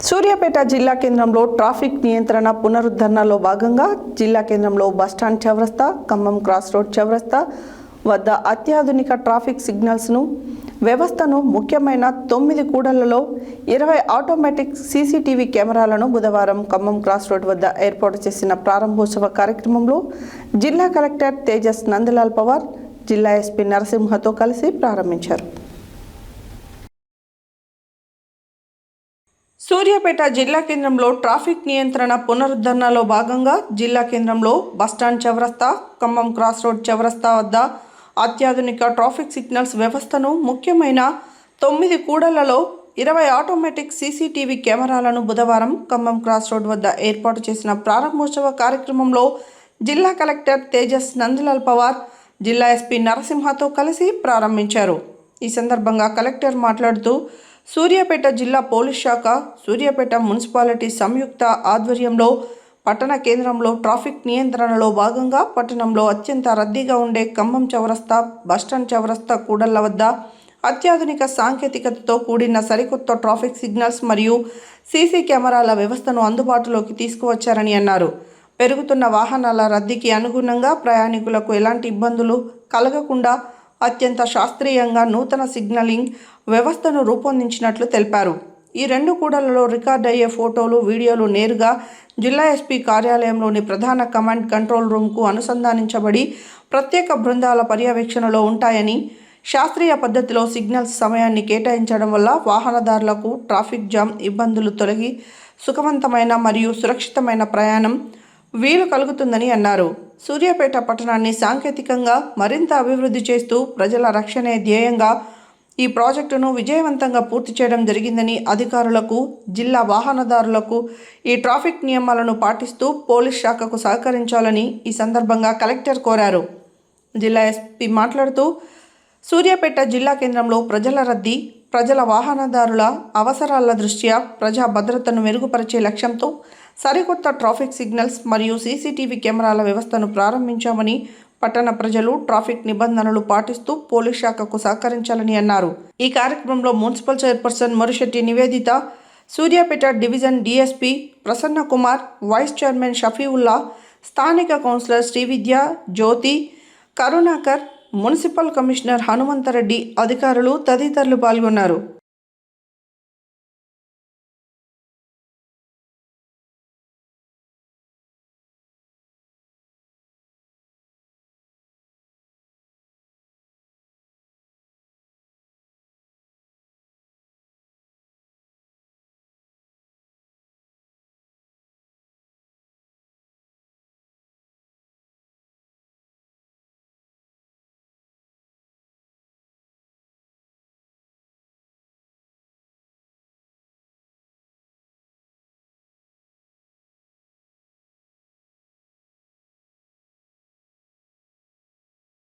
సూర్యాపేట జిల్లా కేంద్రంలో ట్రాఫిక్ నియంత్రణ పునరుద్ధరణలో భాగంగా జిల్లా కేంద్రంలో బస్టాండ్ చౌరస్తా, ఖమ్మం క్రాస్ రోడ్ చౌరస్తా వద్ద అత్యాధునిక ట్రాఫిక్ సిగ్నల్స్ను వ్యవస్థను ముఖ్యమైన 9 కూడళ్లలో 20 ఆటోమేటిక్ సీసీటీవీ కెమెరాలను బుధవారం ఖమ్మం క్రాస్ రోడ్ వద్ద ఏర్పాటు చేసిన ప్రారంభోత్సవ కార్యక్రమంలో జిల్లా కలెక్టర్ తేజస్ నందలాల్ పవార్, జిల్లా ఎస్పీ నరసింహతో కలిసి ప్రారంభించారు. సూర్యాపేట జిల్లా కేంద్రంలో ట్రాఫిక్ నియంత్రణ పునరుద్ధరణలో భాగంగా జిల్లా కేంద్రంలో బస్టాండ్ చౌరస్తా, ఖమ్మం క్రాస్ రోడ్ చౌరస్తా వద్ద అత్యాధునిక ట్రాఫిక్ సిగ్నల్స్ వ్యవస్థను ముఖ్యమైన 9 కూడళ్లలో 20 ఆటోమేటిక్ సీసీటీవీ కెమెరాలను బుధవారం ఖమ్మం క్రాస్ రోడ్ వద్ద ఏర్పాటు చేసిన ప్రారంభోత్సవ కార్యక్రమంలో జిల్లా కలెక్టర్ తేజస్ నందలాల్ పవార్, జిల్లా ఎస్పీ నరసింహతో కలిసి ప్రారంభించారు. ఈ సందర్భంగా కలెక్టర్ మాట్లాడుతూ సూర్యాపేట జిల్లా పోలీస్ శాఖ, సూర్యాపేట మున్సిపాలిటీ సంయుక్త ఆధ్వర్యంలో పట్టణ కేంద్రంలో ట్రాఫిక్ నియంత్రణలో భాగంగా పట్టణంలో అత్యంత రద్దీగా ఉండే ఖమ్మం చౌరస్తా, బస్టాండ్ చౌరస్తా కూడళ్ల వద్ద అత్యాధునిక సాంకేతికతతో కూడిన సరికొత్త ట్రాఫిక్ సిగ్నల్స్ మరియు సీసీ కెమెరాల వ్యవస్థను అందుబాటులోకి తీసుకువచ్చారని అన్నారు. పెరుగుతున్న వాహనాల రద్దీకి అనుగుణంగా ప్రయాణికులకు ఎలాంటి ఇబ్బందులు కలగకుండా అత్యంత శాస్త్రీయంగా నూతన సిగ్నలింగ్ వ్యవస్థను రూపొందించినట్లు తెలిపారు. ఈ 2 కూడళ్లలో రికార్డ్ అయ్యే ఫోటోలు, వీడియోలు నేరుగా జిల్లా ఎస్పీ కార్యాలయంలోని ప్రధాన కమాండ్ కంట్రోల్ రూమ్కు అనుసంధానించబడి ప్రత్యేక బృందాల పర్యవేక్షణలో ఉంటాయని, శాస్త్రీయ పద్ధతిలో సిగ్నల్స్ సమయాన్ని కేటాయించడం వల్ల వాహనదారులకు ట్రాఫిక్ జామ్ ఇబ్బందులు తొలగి సుఖవంతమైన మరియు సురక్షితమైన ప్రయాణం వీలు కలుగుతుందని అన్నారు. సూర్యాపేట పట్టణాన్ని సాంకేతికంగా మరింత అభివృద్ధి చేస్తూ ప్రజల రక్షణే ధ్యేయంగా ఈ ప్రాజెక్టును విజయవంతంగా పూర్తి చేయడం జరిగిందని, అధికారులకు, జిల్లా వాహనదారులకు ఈ ట్రాఫిక్ నియమాలను పాటిస్తూ పోలీస్ శాఖకు సహకరించాలని ఈ సందర్భంగా కలెక్టర్ కోరారు. జిల్లా ఎస్పీ మాట్లాడుతూ సూర్యాపేట జిల్లా కేంద్రంలో ప్రజల రద్దీ, ప్రజల వాహనదారుల అవసరాల దృష్ట్యా ప్రజా భద్రతను మెరుగుపరిచే లక్ష్యంతో సరికొత్త ట్రాఫిక్ సిగ్నల్స్ మరియు సీసీటీవీ కెమెరాల వ్యవస్థను ప్రారంభించామని, పట్టణ ప్రజలు ట్రాఫిక్ నిబంధనలు పాటిస్తూ పోలీస్ శాఖకు సహకరించాలని అన్నారు. ఈ కార్యక్రమంలో municipal chairperson Marushetti Nivedita, Suryapet division DSP Prasanna Kumar, vice chairman Shafiullah, స్థానిక councillor Srividya, Jyothi, Karunakar, municipal commissioner Hanumantha Reddy, అధికారులు తదితరులు పాల్గొన్నారు.